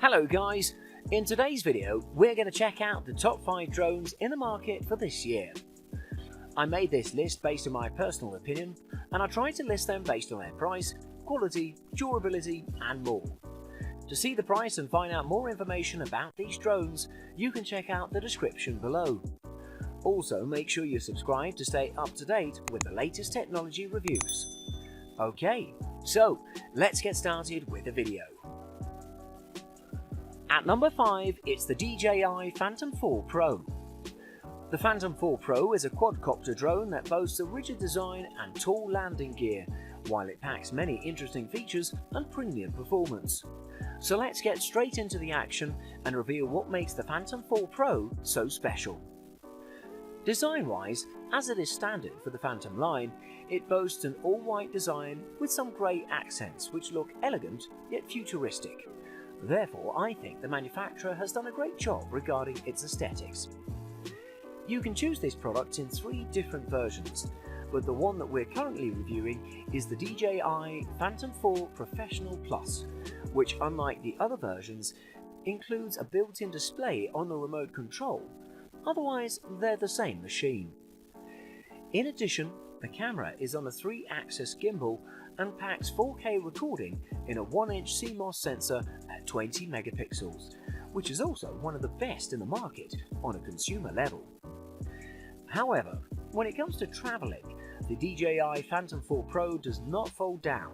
Hello guys, in today's video we're going to check out the top 5 drones in the market for this year. I made this list based on my personal opinion and I tried to list them based on their price, quality, durability and more. To see the price and find out more information about these drones, you can check out the description below. Also make sure you subscribe to stay up to date with the latest technology reviews. Okay, so let's get started with the video. At number 5, it's the DJI Phantom 4 Pro. The Phantom 4 Pro is a quadcopter drone that boasts a rigid design and tall landing gear, while it packs many interesting features and premium performance. So let's get straight into the action and reveal what makes the Phantom 4 Pro so special. Design-wise, as it is standard for the Phantom line, it boasts an all-white design with some grey accents which look elegant yet futuristic. Therefore, I think the manufacturer has done a great job regarding its aesthetics. You can choose this product in 3 different versions, but the one that we're currently reviewing is the DJI Phantom 4 Professional Plus, which unlike the other versions, includes a built-in display on the remote control. Otherwise, they're the same machine. In addition, the camera is on a 3-axis gimbal and packs 4K recording in a 1-inch CMOS sensor at 20 megapixels, which is also one of the best in the market on a consumer level. However, when it comes to traveling, the DJI Phantom 4 Pro does not fold down.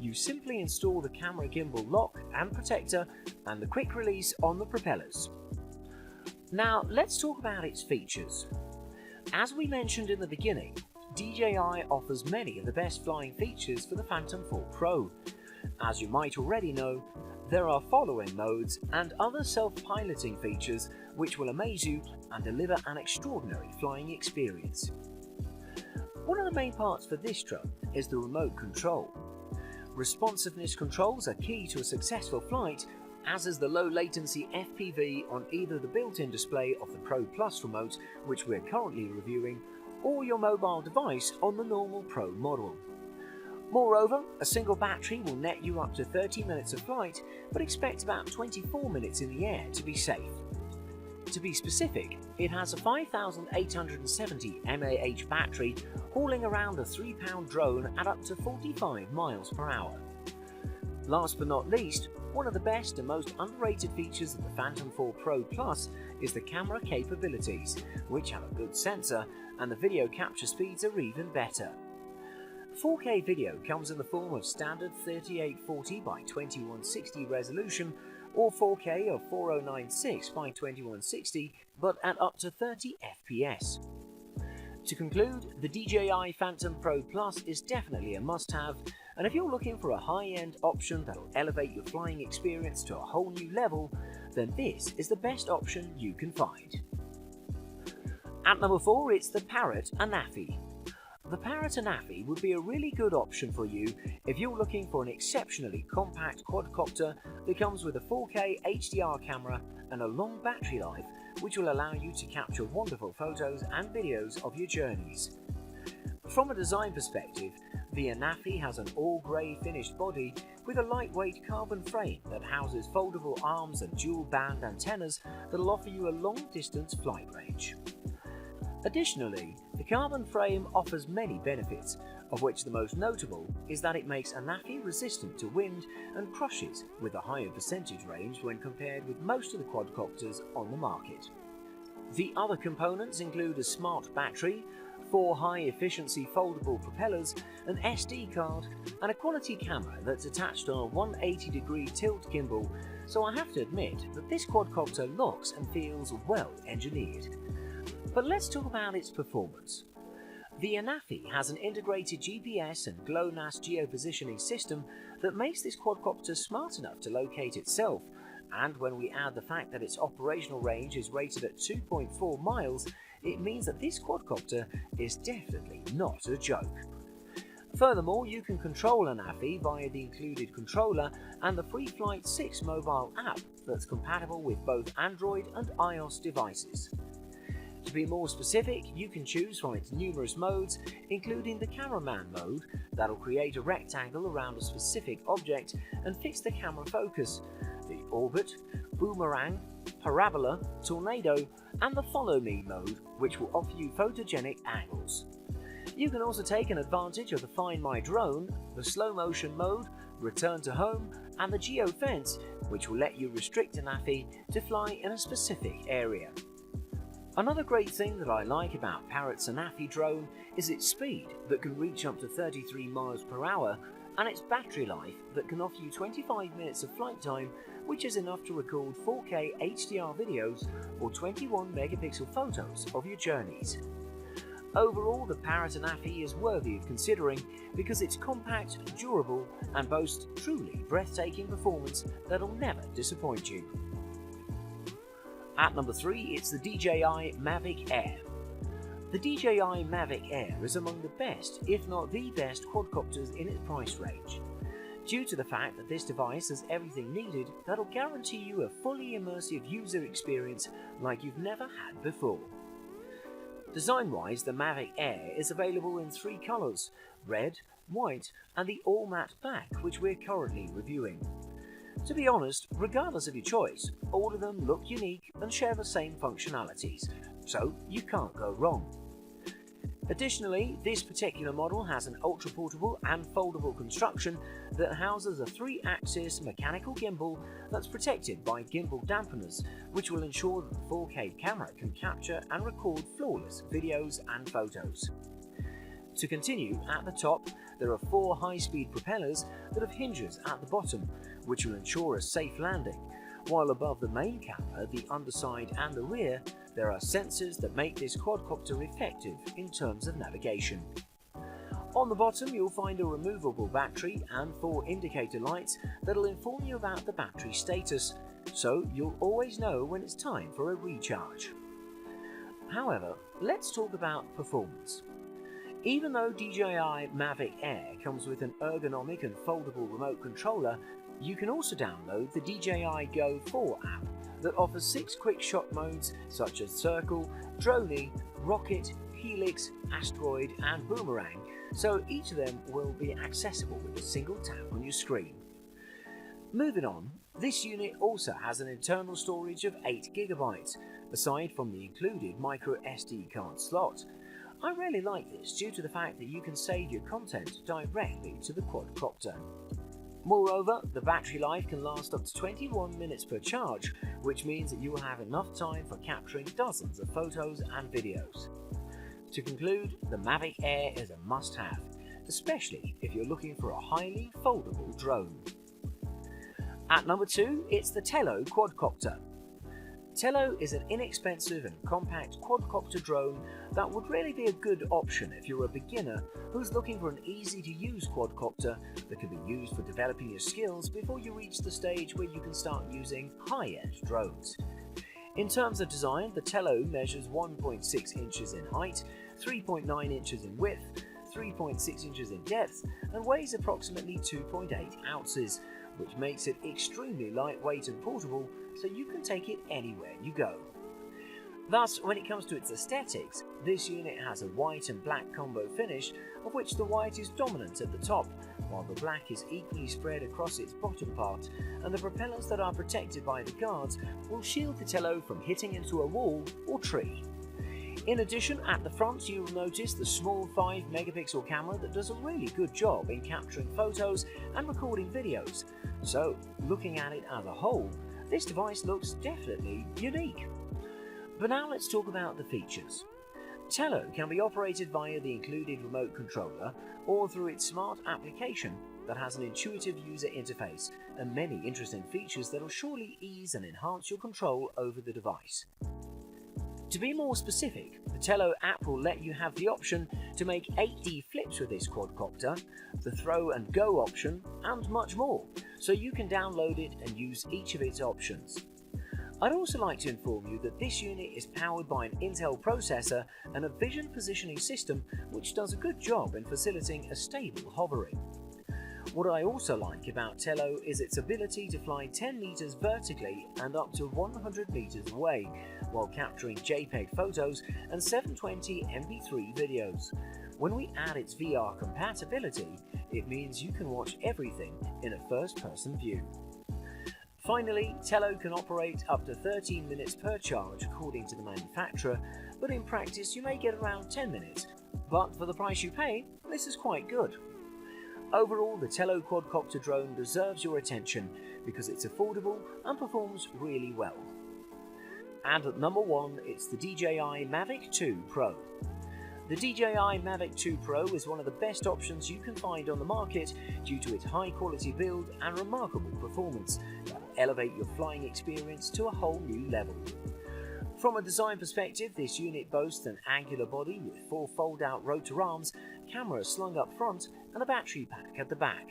You simply install the camera gimbal lock and protector and the quick release on the propellers. Now let's talk about its features. As we mentioned in the beginning, DJI offers many of the best flying features for the Phantom 4 Pro. As you might already know, there are following modes and other self-piloting features which will amaze you and deliver an extraordinary flying experience. One of the main parts for this drone is the remote control. Responsiveness controls are key to a successful flight, as is the low latency FPV on either the built-in display of the Pro Plus remote, which we're currently reviewing, or your mobile device on the normal Pro model. Moreover, a single battery will net you up to 30 minutes of flight, but expect about 24 minutes in the air to be safe. To be specific, it has a 5870 mAh battery hauling around a 3-pound drone at up to 45 miles per hour. Last but not least, one of the best and most underrated features of the Phantom 4 Pro Plus is the camera capabilities, which have a good sensor and the video capture speeds are even better. 4K video comes in the form of standard 3840 by 2160 resolution or 4K of 4096 by 2160, but at up to 30 FPS. To conclude, the DJI Phantom Pro Plus is definitely a must-have, and if you're looking for a high-end option that'll elevate your flying experience to a whole new level, then this is the best option you can find. At number 4, it's the Parrot Anafi. The Parrot Anafi would be a really good option for you if you're looking for an exceptionally compact quadcopter that comes with a 4K HDR camera and a long battery life, which will allow you to capture wonderful photos and videos of your journeys. From a design perspective, the Anafi has an all-grey finished body with a lightweight carbon frame that houses foldable arms and dual-band antennas that will offer you a long-distance flight range. Additionally, the carbon frame offers many benefits, of which the most notable is that it makes Anafi resistant to wind and crushes with a higher percentage range when compared with most of the quadcopters on the market. The other components include a smart battery, 4 high-efficiency foldable propellers, an SD card, and a quality camera that's attached on a 180-degree tilt gimbal, so I have to admit that this quadcopter looks and feels well engineered. But let's talk about its performance. The Anafi has an integrated GPS and GLONASS geopositioning system that makes this quadcopter smart enough to locate itself, and when we add the fact that its operational range is rated at 2.4 miles, it means that this quadcopter is definitely not a joke. Furthermore, you can control Anafi via the included controller and the Free Flight 6 mobile app that's compatible with both Android and iOS devices. To be more specific, you can choose from its numerous modes, including the cameraman mode that'll create a rectangle around a specific object and fix the camera focus, the Orbit, Boomerang, Parabola, Tornado, and the Follow Me mode, which will offer you photogenic angles. You can also take an advantage of the Find My Drone, the Slow Motion mode, Return to Home, and the Geofence, which will let you restrict an AFI to fly in a specific area. Another great thing that I like about Parrot's Anafi drone is its speed that can reach up to 33 miles per hour, and its battery life that can offer you 25 minutes of flight time, which is enough to record 4K HDR videos or 21 megapixel photos of your journeys. Overall, the Parrot Anafi is worthy of considering because it's compact, durable, and boasts truly breathtaking performance that'll never disappoint you. At number 3, it's the DJI Mavic Air. The DJI Mavic Air is among the best, if not the best, quadcopters in its price range, due to the fact that this device has everything needed that'll guarantee you a fully immersive user experience like you've never had before. Design-wise, the Mavic Air is available in 3 colours: red, white, and the all-matte black, which we're currently reviewing. To be honest, regardless of your choice, all of them look unique and share the same functionalities, so you can't go wrong. Additionally, this particular model has an ultra-portable and foldable construction that houses a 3-axis mechanical gimbal that's protected by gimbal dampeners, which will ensure that the 4K camera can capture and record flawless videos and photos. To continue, at the top, there are 4 high-speed propellers that have hinges at the bottom, which will ensure a safe landing, while above the main camera, the underside and the rear, there are sensors that make this quadcopter effective in terms of navigation. On the bottom, you'll find a removable battery and 4 indicator lights that'll inform you about the battery status, so you'll always know when it's time for a recharge. However, let's talk about performance. Even though DJI Mavic Air comes with an ergonomic and foldable remote controller, you can also download the DJI Go 4 app that offers 6 quick shot modes such as Circle, Droney, Rocket, Helix, Asteroid, and Boomerang, so each of them will be accessible with a single tap on your screen. Moving on, this unit also has an internal storage of 8 GB, aside from the included micro SD card slot. I really like this due to the fact that you can save your content directly to the quadcopter. Moreover, the battery life can last up to 21 minutes per charge, which means that you will have enough time for capturing dozens of photos and videos. To conclude, the Mavic Air is a must-have, especially if you're looking for a highly foldable drone. At number 2, it's the Tello quadcopter. Tello is an inexpensive and compact quadcopter drone that would really be a good option if you're a beginner who's looking for an easy-to-use quadcopter that can be used for developing your skills before you reach the stage where you can start using high-end drones. In terms of design, the Tello measures 1.6 inches in height, 3.9 inches in width, 3.6 inches in depth, and weighs approximately 2.8 ounces, which makes it extremely lightweight and portable, so you can take it anywhere you go. Thus, when it comes to its aesthetics, this unit has a white and black combo finish, of which the white is dominant at the top, while the black is equally spread across its bottom part, and the propellers that are protected by the guards will shield the Tello from hitting into a wall or tree. In addition, at the front you will notice the small 5 megapixel camera that does a really good job in capturing photos and recording videos, so looking at it as a whole, this device looks definitely unique. But now let's talk about the features. Tello can be operated via the included remote controller or through its smart application that has an intuitive user interface and many interesting features that will surely ease and enhance your control over the device. To be more specific, the Tello app will let you have the option to make 8D flips with this quadcopter, the throw and go option, and much more, so you can download it and use each of its options. I'd also like to inform you that this unit is powered by an Intel processor and a vision positioning system which does a good job in facilitating a stable hovering. What I also like about Tello is its ability to fly 10 meters vertically and up to 100 meters away, while capturing JPEG photos and 720 MP3 videos. When we add its VR compatibility, it means you can watch everything in a first-person view. Finally, Tello can operate up to 13 minutes per charge according to the manufacturer, but in practice you may get around 10 minutes. But for the price you pay, this is quite good. Overall, the Tello quadcopter drone deserves your attention because it's affordable and performs really well. And at number 1, it's the DJI Mavic 2 Pro. The DJI Mavic 2 Pro is one of the best options you can find on the market due to its high quality build and remarkable performance that will elevate your flying experience to a whole new level. From a design perspective, this unit boasts an angular body with 4 fold-out rotor arms, cameras slung up front, and a battery pack at the back.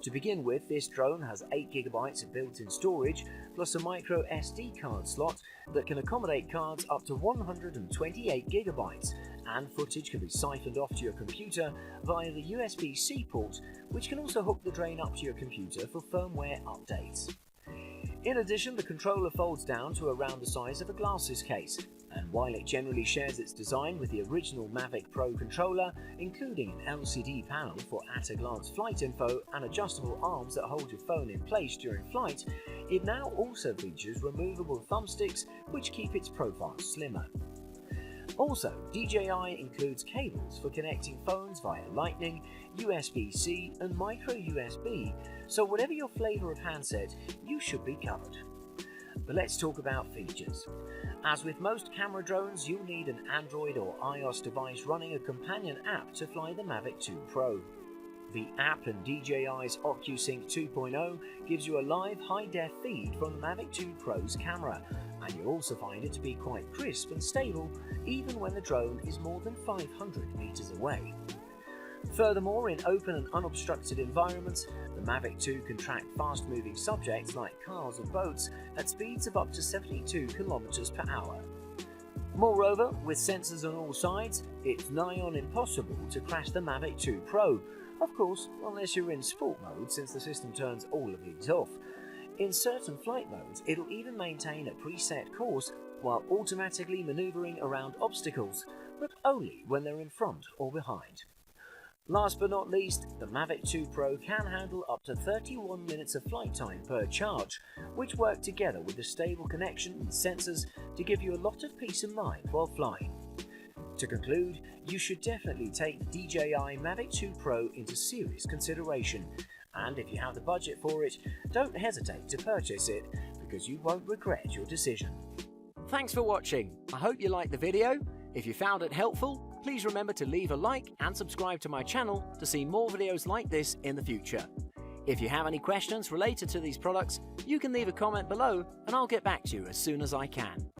To begin with, this drone has 8GB of built-in storage, plus a micro SD card slot that can accommodate cards up to 128GB, and footage can be siphoned off to your computer via the USB-C port, which can also hook the drone up to your computer for firmware updates. In addition, the controller folds down to around the size of a glasses case, and while it generally shares its design with the original Mavic Pro controller, including an LCD panel for at-a-glance flight info and adjustable arms that hold your phone in place during flight, it now also features removable thumbsticks which keep its profile slimmer. Also, DJI includes cables for connecting phones via Lightning, USB-C and micro USB, so whatever your flavour of handset, you should be covered. But let's talk about features. As with most camera drones, you'll need an Android or iOS device running a companion app to fly the Mavic 2 Pro. The app and DJI's OcuSync 2.0 gives you a live high-def feed from the Mavic 2 Pro's camera, and you'll also find it to be quite crisp and stable even when the drone is more than 500 meters away. Furthermore, in open and unobstructed environments, the Mavic 2 can track fast-moving subjects like cars and boats at speeds of up to 72 km per hour. Moreover, with sensors on all sides, it's nigh on impossible to crash the Mavic 2 Pro, of course, unless you're in sport mode since the system turns all of these off. In certain flight modes, it'll even maintain a preset course while automatically maneuvering around obstacles, but only when they're in front or behind. Last but not least, the Mavic 2 Pro can handle up to 31 minutes of flight time per charge, which work together with a stable connection and sensors to give you a lot of peace of mind while flying. To conclude, you should definitely take the DJI Mavic 2 Pro into serious consideration, and if you have the budget for it, don't hesitate to purchase it because you won't regret your decision. Thanks for watching. I hope you liked the video. If you found it helpful, please remember to leave a like and subscribe to my channel to see more videos like this in the future. If you have any questions related to these products, you can leave a comment below and I'll get back to you as soon as I can.